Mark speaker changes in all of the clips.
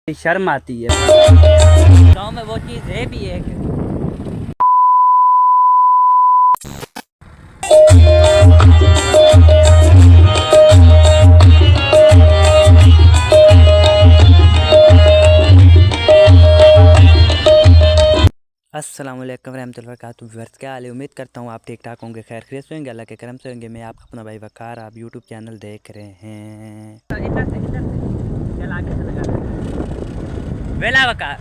Speaker 1: शर्म आती है। गांव में वो चीज़ है भी एक। अस्सलाम वालेकुम रहमतुल्लाहि व बरकातुहू। व्यूअर्स, क्या हाल है? उम्मीद करता हूँ आप ठीक ठाक होंगे, खैर खैरियत से होंगे, अल्लाह के करम से होंगे। मैं आपका अपना भाई वकार, आप यूट्यूब चैनल देख रहे हैं। वेला वकार,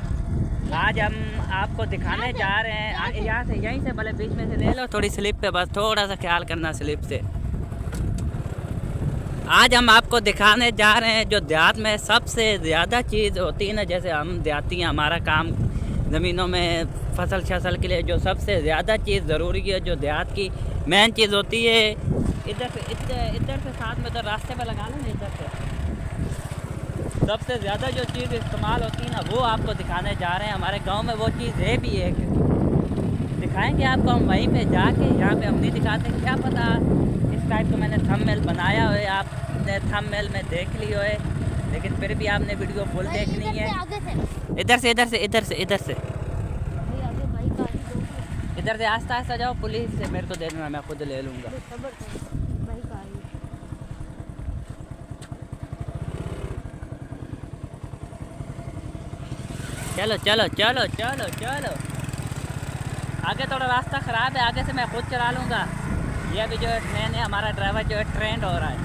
Speaker 1: आज हम आपको दिखाने जा रहे हैं। यहाँ से यहीं से भले बीच में से ले लो, थोड़ी स्लिप पे बस थोड़ा सा ख्याल करना स्लिप से। आज हम आपको दिखाने जा रहे हैं जो देहात में सबसे ज़्यादा चीज़ होती है ना, जैसे हम देहाती हैं, हमारा काम ज़मीनों में फसल शसल के लिए जो सबसे ज़्यादा चीज़ ज़रूरी है, जो देहात की मेन चीज़ होती है, इधर से साथ में तो रास्ते पे लगा लो ना, इधर से सबसे ज़्यादा जो चीज़ इस्तेमाल होती है ना, वो आपको दिखाने जा रहे हैं। हमारे गांव में वो चीज़ है भी एक, दिखाएंगे आपको हम वहीं पे जाके। यहाँ पे हम नहीं दिखाते, क्या पता इस टाइप का मैंने थंबनेल बनाया हो, आपने थंबनेल में देख ली हो, लेकिन फिर भी आपने वीडियो फुल देखनी है। इधर से इधर से इधर से इधर से इधर से आस्ता आस्ता जाओ, पुलिस से मेरे को दे देना, मैं खुद ले लूँगा। चलो चलो चलो चलो चलो, आगे थोड़ा रास्ता ख़राब है, आगे से मैं खुद चला लूँगा। ये अभी जो है ट्रेन है, हमारा ड्राइवर जो है ट्रेंड हो रहा है।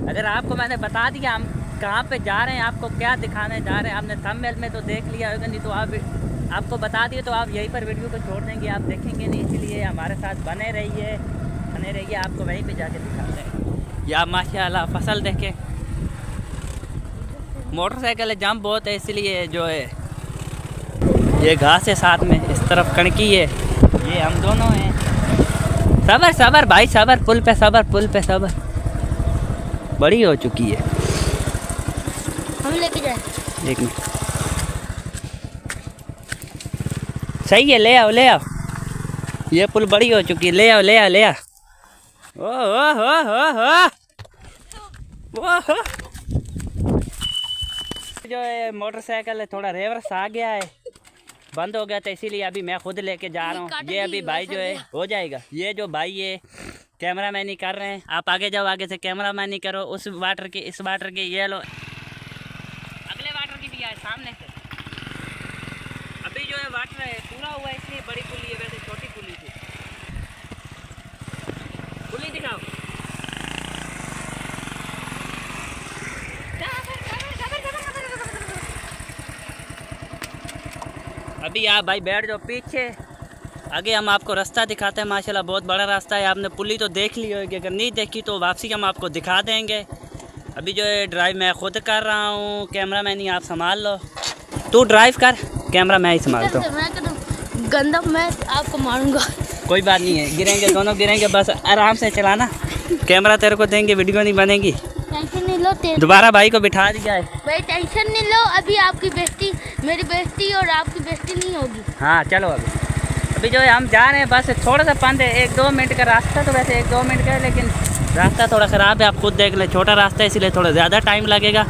Speaker 1: अगर आपको मैंने बता दिया हम कहाँ पे जा रहे हैं, आपको क्या दिखाने जा रहे हैं, आपने थंबनेल में तो देख लिया होगा, नहीं तो आपको बता दिए तो आप यहीं पर वीडियो को छोड़ देंगे, आप देखेंगे नहीं। इसलिए हमारे साथ बने रहिए, आपको वहीं पे जाके दिखाते हैं। या माशाल्लाह फसल देखें, मोटरसाइकिल जंप बहुत है, इसलिए जो है ये घास है, साथ में इस तरफ कणकी है, ये हम दोनों हैं। सबर सबर भाई सबर, पुल पे सबर, पुल पे सबर, बड़ी हो चुकी है।
Speaker 2: हम लेके जाए
Speaker 1: एक मिनट, सही है, ले आओ ले आओ, ये पुल बड़ी हो चुकी है, ले आओ ले आओ ले आओ। ओ जो है मोटरसाइकिल है, थोड़ा रिवर्स आ गया है, बंद हो गया था, इसीलिए अभी मैं खुद लेके जा रहा हूँ। ये अभी भाई जो है हो जाएगा। ये जो भाई है कैमरा मैन ही कर रहे हैं, आप आगे जाओ, आगे से कैमरा मैन ही करो। उस वाटर की इस वाटर की, ये लो अगले वाटर की भी आए सामने से। अभी जो है वाटर है पूरा हुआ है, इसलिए बड़ी पुली है, वैसे छोटी पुली थी। पुली दिखाओ, अभी आप भाई बैठ जाओ पीछे, आगे हम आपको रास्ता दिखाते हैं। माशाल्लाह बहुत बड़ा रास्ता है, आपने पुली तो देख ली होगी, अगर नहीं देखी तो वापसी हम आपको दिखा देंगे। अभी जो है ड्राइव मैं खुद कर रहा हूँ, कैमरा मैन ही आप संभाल लो। तू ड्राइव कर, कैमरा मैं ही संभालता हूँ।
Speaker 2: गंदा मैं आपको मारूंगा।
Speaker 1: कोई बात नहीं है, गिरेंगे दोनों गिरेंगे, बस आराम से चलाना। कैमरा तेरे को देंगे, वीडियो नहीं बनेगी,
Speaker 2: टेंशन नहीं लो।
Speaker 1: दोबारा भाई को बिठा दिया है
Speaker 2: भाई, टेंशन नहीं लो, अभी आपकी बेइज्जती, मेरी बेइज्जती और आपकी बेइज्जती नहीं होगी।
Speaker 1: हाँ चलो, अभी जो है हम जा रहे हैं, बस थोड़ा सा पंद है, 1-2 मिनट का रास्ता, तो वैसे 1-2 मिनट का है, लेकिन रास्ता थोड़ा ख़राब है, आप खुद देख लें, छोटा रास्ता है, इसलिए थोड़ा ज़्यादा टाइम लगेगा।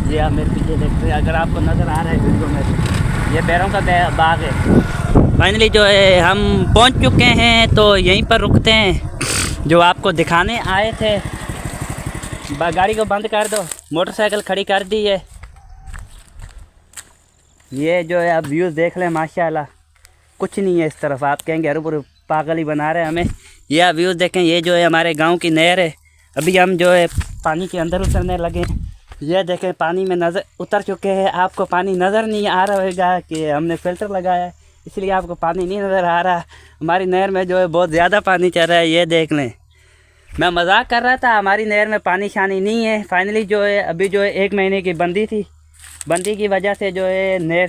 Speaker 1: ये आप मेरे पीछे देखते हैं, अगर आपको नज़र आ रहा है वीडियो में, ये बैरों का बाग है। फाइनली जो है हम पहुंच चुके हैं, तो यहीं पर रुकते हैं जो आपको दिखाने आए थे। गाड़ी को बंद कर दो, मोटरसाइकिल खड़ी कर दी है। ये जो है आप व्यूज़ देख लें, माशाल्लाह कुछ नहीं है इस तरफ, आप कहेंगे अरे पूरे पागल ही बना रहे हैं हमें। ये आप व्यूज़ देखें, ये जो है हमारे गांव की नहर है। अभी हम जो है पानी के अंदर उतरने लगे हैं, ये देखें पानी में नज़र उतर चुके हैं। आपको पानी नज़र नहीं आ रहा होगा कि हमने फ़िल्टर लगाया है, इसलिए आपको पानी नहीं नज़र आ रहा। हमारी नहर में जो है बहुत ज़्यादा पानी चल रहा है, ये देख लें। मैं मजाक कर रहा था, हमारी नहर में पानी शानी नहीं है। फाइनली जो है अभी जो है 1 महीने की बंदी थी, बंदी की वजह से जो है नहर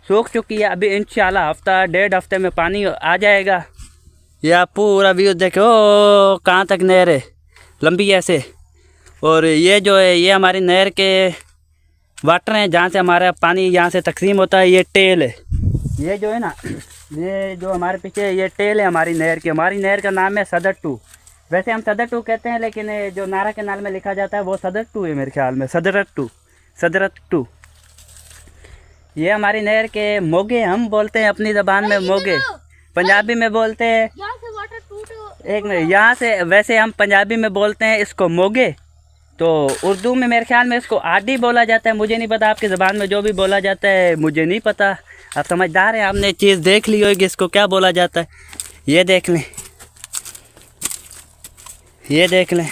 Speaker 1: सूख चुकी है। अभी इंशाल्लाह हफ्ता 1.5 हफ्ते में पानी आ जाएगा। ये आप पूरा व्यू देखो, कहाँ तक नहर है, लंबी ऐसे। और ये जो है ये हमारी नहर के वाटर हैं, जहाँ से हमारा पानी यहाँ से तकसीम होता है। ये टेल है, ये जो है ना, ये जो हमारे पीछे ये टेल है हमारी नहर की। हमारी नहर का नाम है सदर 2। वैसे हम सदर 2 कहते हैं, लेकिन जो नारा के नाल में लिखा जाता है वो सदर 2 है मेरे ख्याल में, सदरत 2। ये हमारी नहर के मोगे हम बोलते हैं अपनी ज़बान में, मोगे पंजाबी में बोलते हैं।
Speaker 2: यहाँ से वाटर टूट,
Speaker 1: एक मिनट, यहाँ से वैसे हम पंजाबी में बोलते हैं इसको मोगे, तो उर्दू में मेरे ख्याल में इसको आडी बोला जाता है। मुझे नहीं पता, आपकी ज़बान में जो भी बोला जाता है मुझे नहीं पता। आप समझदार हैं, आपने चीज़ देख ली होगी इसको क्या बोला जाता है। ये देख लें, ये देख लें,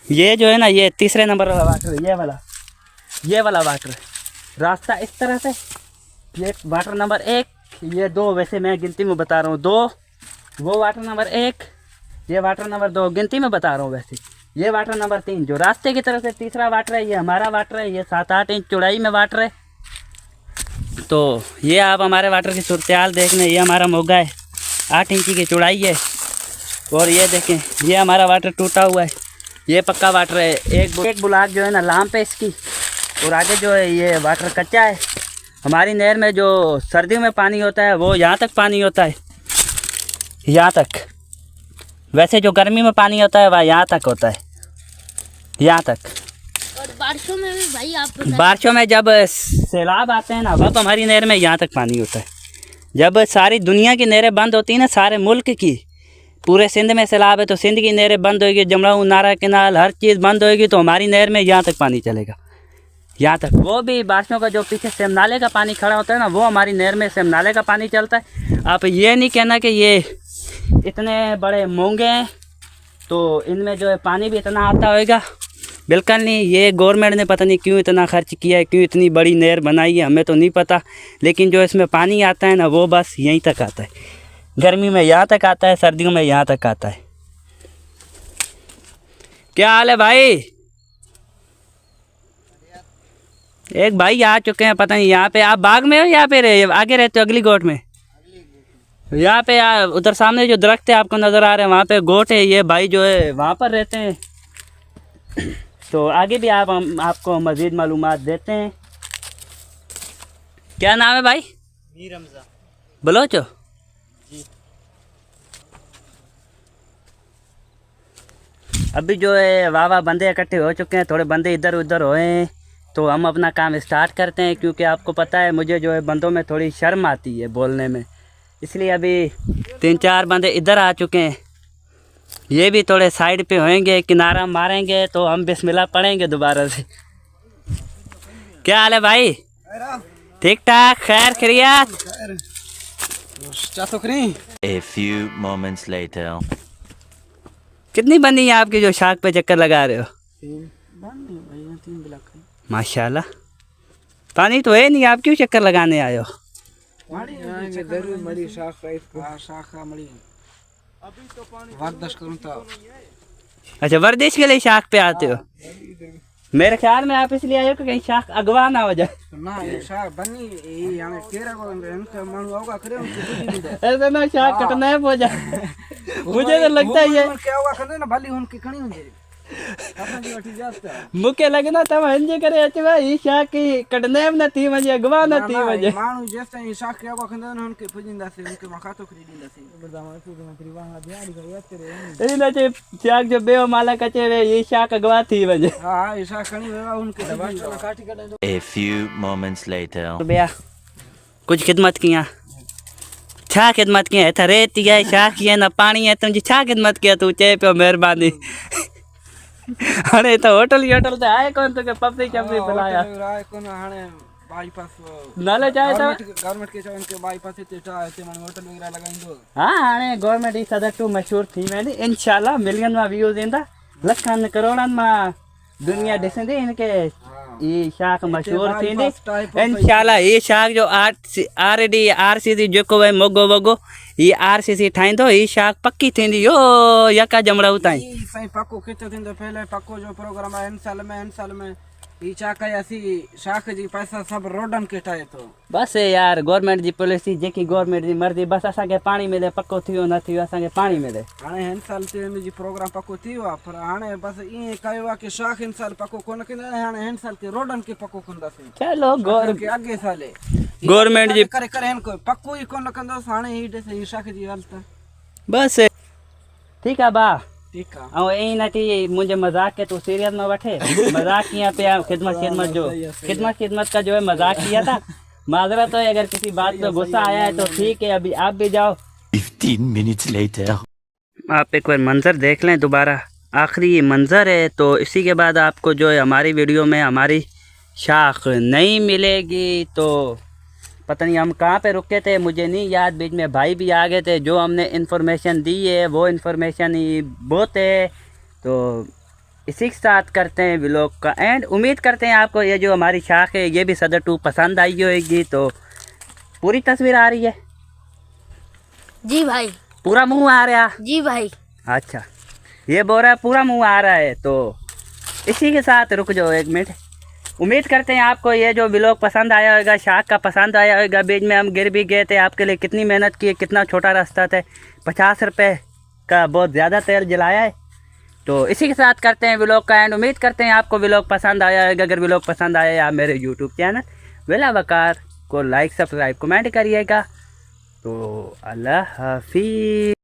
Speaker 1: ये जो है ना ये 3रे नंबर वाला वाटर है, ये वाला वाटर। रास्ता इस तरह से, ये वाटर नंबर 1, ये 2, वैसे मैं गिनती में बता रहा हूँ 2, वो वाटर नंबर 1, ये वाटर नंबर 2 गिनती में बता रहा हूँ। वैसे ये वाटर नंबर 3 जो रास्ते की तरफ से 3रा वाटर है, ये हमारा वाटर है। ये 7-8 इंच चौड़ाई में वाटर है। तो ये आप हमारे वाटर की सूरत देख लें, ये हमारा मोगा है, 8 इंच की चौड़ाई है। और ये देखें, ये हमारा वाटर टूटा हुआ है, ये पक्का वाटर है। एक ब्लॉक जो है ना लाम पे इसकी, और आगे जो है ये वाटर कच्चा है। हमारी नहर में जो सर्दियों में पानी होता है वो यहाँ तक पानी होता है, यहाँ तक। वैसे जो गर्मी में पानी होता है वह यहाँ तक होता है, यहाँ तक।
Speaker 2: और बारिशों में भी भाई आप
Speaker 1: बारिशों में जब सैलाब आते हैं ना, वह तो हमारी नहर में यहाँ तक पानी होता है। जब सारी दुनिया की नहरें बंद होती हैं ना, सारे मुल्क की, पूरे सिंध में सैलाब है तो सिंध की नहरें बंद होगी, जमराऊ, नारा केनाल, हर चीज़ बंद होगी, तो हमारी नहर में यहाँ तक पानी चलेगा, यहाँ तक। वो भी बारिशों का जो पीछे सेम नाले का पानी खड़ा होता है ना, वो हमारी नहर में सेम नाले का पानी चलता है। आप ये नहीं कहना कि ये इतने बड़े मोंगे हैं तो इनमें जो है पानी भी इतना आता होगा, बिल्कुल नहीं। ये गवर्नमेंट ने पता नहीं क्यों इतना खर्च किया है, क्यों इतनी बड़ी नहर बनाई है, हमें तो नहीं पता। लेकिन जो इसमें पानी आता है ना, वो बस यहीं तक आता है। गर्मी में यहाँ तक आता है, सर्दियों में यहाँ तक आता है। क्या हाल है भाई? एक भाई आ चुके हैं, पता नहीं यहाँ पे आप बाग में हो या फिर आगे रहते हो अगली गोट में? यहाँ पे उधर सामने जो दरख्त है आपको नज़र आ रहे हैं, वहाँ पे गोट है। ये भाई जो है वहाँ पर रहते हैं। तो आगे भी हम आपको मज़ीद मालूमात देते हैं। क्या नाम है भाई? मीर हमजा। बलोचो? अभी जो है वाह बंदे इकट्ठे हो चुके हैं, थोड़े बंदे इधर उधर हुए हैं, तो हम अपना काम स्टार्ट करते हैं। क्योंकि आपको पता है मुझे जो है बंदों में थोड़ी शर्म आती है बोलने में, इसलिए अभी 3-4 बंदे इधर आ चुके हैं। ये भी थोड़े साइड पे होंगे, किनारा मारेंगे तो हम बिस्मिल्लाह पढ़ेंगे दोबारा से। क्या हाल है भाई? ठीक ठाक, खैर खैरियत?
Speaker 3: A few moments later.
Speaker 1: कितनी बंदी है आपकी जो शाख पे चक्कर लगा रहे हो? 3 माशाल्लाह। पानी तो है नहीं, आप क्यों चक्कर लगाने आए हो? अच्छा, वर्दिश के लिए शाख पे आते हो? मेरे ख्याल में आप इसलिए आए हो कि कहीं शाख अगवा ना हो जाए। ऐसा ना शाख कटना हो जाए। मुझे तो लगता है ये मुके लगना तब हंजे करे अचवा ई शाख की कटने में थी मुझे अगवा न थी मुझे
Speaker 4: मानु जेस ताई शाख के अगवा खंदन हन के फजिंदा से उनके मखातो खरीदिंदा से बरदामा तू के मकरी वहां दिहाड़ी का याद करे
Speaker 1: ए ना जे शाख जो बेओ माला कचे वे ई शाख अगवा थी मुझे।
Speaker 4: हां ई शाख कणी वेवा उनके दबा काटी कटे।
Speaker 3: A few moments later.
Speaker 1: भैया कुछ खिदमत किया, छा खिदमत किया है? थरे तिया शाख है ना पानी है, तुझे छा खिदमत किया तू चे पे मेहरबानी। अरे तो होटल ते आए कौन तो के पपड़ी चपड़ी बुलाया
Speaker 4: राय कोन हाने बाईपास
Speaker 1: नाले चाहे तो
Speaker 4: गवर्नमेंट के चाहे उनके बाईपास से टेटा है मन होटल वगैरह लगाइंदो।
Speaker 1: हां हाने गवर्नमेंट ई सदर टू मशहूर थी मैंने इंशाल्लाह मिलियन में व्यूज इंदा, लखन करोड़न में दुनिया ॾिसंदी इनके
Speaker 4: हाँ।
Speaker 1: ये शाख मशहूर
Speaker 4: हमारे
Speaker 1: थींदी
Speaker 4: पास टाइप ऑफ
Speaker 1: इंशाल्लाह। ये शाख जो ऑलरेडी RCC जेको भाई मोगो वोगो ये RCC ठाहींदो ही शाख पक्की थींदी यो यका जमड़ाऊ ताईं।
Speaker 4: ई साईं पको किथे थींदो पहले पको जो प्रोग्राम आहे हिन साल में ई छा कयासीं शाख जी पैसा सभु रोडनि खे ठाहे थो।
Speaker 1: बस यार गवर्नमेंट जी पॉलिसी जेकी गवर्नमेंट जी मर्ज़ी बस असांखे पाणी मिले पको थियो न थियो असांखे पाणी मिले।
Speaker 4: हाणे हिन साल ते हिन जी प्रोग्राम पको थी वियो आहे पर हाणे बसि ईअं कयो आहे की शाख हिन साल पको कोन कंदा हाणे हिन साल ते रोडनि खे पको कंदासीं।
Speaker 1: चलो
Speaker 4: के अॻे साले
Speaker 1: गवर्नमेंट जी
Speaker 4: करे करे हिन को पको ई कोन कंदोसि हाणे ही ॾिस ही शाख जी हालत।
Speaker 1: बस ठीकु आहे भाउ
Speaker 4: ठीकु आहे
Speaker 1: ऐं ईअं न थी मुंहिंजे मज़ाक खे तू सीरियस न वठे। मजाक किया पे खिदमत का जो है मजाक किया था। माजरत है अगर किसी बात पे गुस्सा आया है तो ठीक है। अभी आप भी जाओ।
Speaker 3: 15 minutes later.
Speaker 1: आप एक बार मंज़र देख लें दोबारा आखिरी ये मंज़र है। तो इसी के बाद आपको जो है हमारी वीडियो में हमारी शाख नहीं मिलेगी। तो पता नहीं हम कहाँ पे रुके थे मुझे नहीं याद। बीच में भाई भी आ गए थे जो हमने इन्फॉर्मेशन दी है वो इन्फॉर्मेशन ही बहुत है। तो इसी के साथ करते हैं व्लॉग का एंड। उम्मीद करते हैं आपको ये जो हमारी शाख है ये भी सदर 2 पसंद आई होगी। तो पूरी तस्वीर आ रही है
Speaker 2: जी भाई।
Speaker 1: पूरा मुंह आ रहा।
Speaker 2: जी भाई।
Speaker 1: अच्छा ये बोल रहा है पूरा मुंह आ रहा है। तो इसी के साथ रुक जाओ 1 मिनट। उम्मीद करते हैं आपको ये जो व्लॉग पसंद आया होगा शाख का पसंद आया होगा। बीच में हम गिर भी गए थे आपके लिए कितनी मेहनत की कितना छोटा रास्ता था 50 रुपये का बहुत ज़्यादा तेल जलाया है। तो इसी के साथ करते हैं व्लॉग का एंड। उम्मीद करते हैं आपको व्लॉग पसंद आया होगा। अगर व्लॉग पसंद आया आप मेरे यूट्यूब चैनल वेला वकार को लाइक सब्सक्राइब कमेंट करिएगा। तो अल्लाह हाफिज़।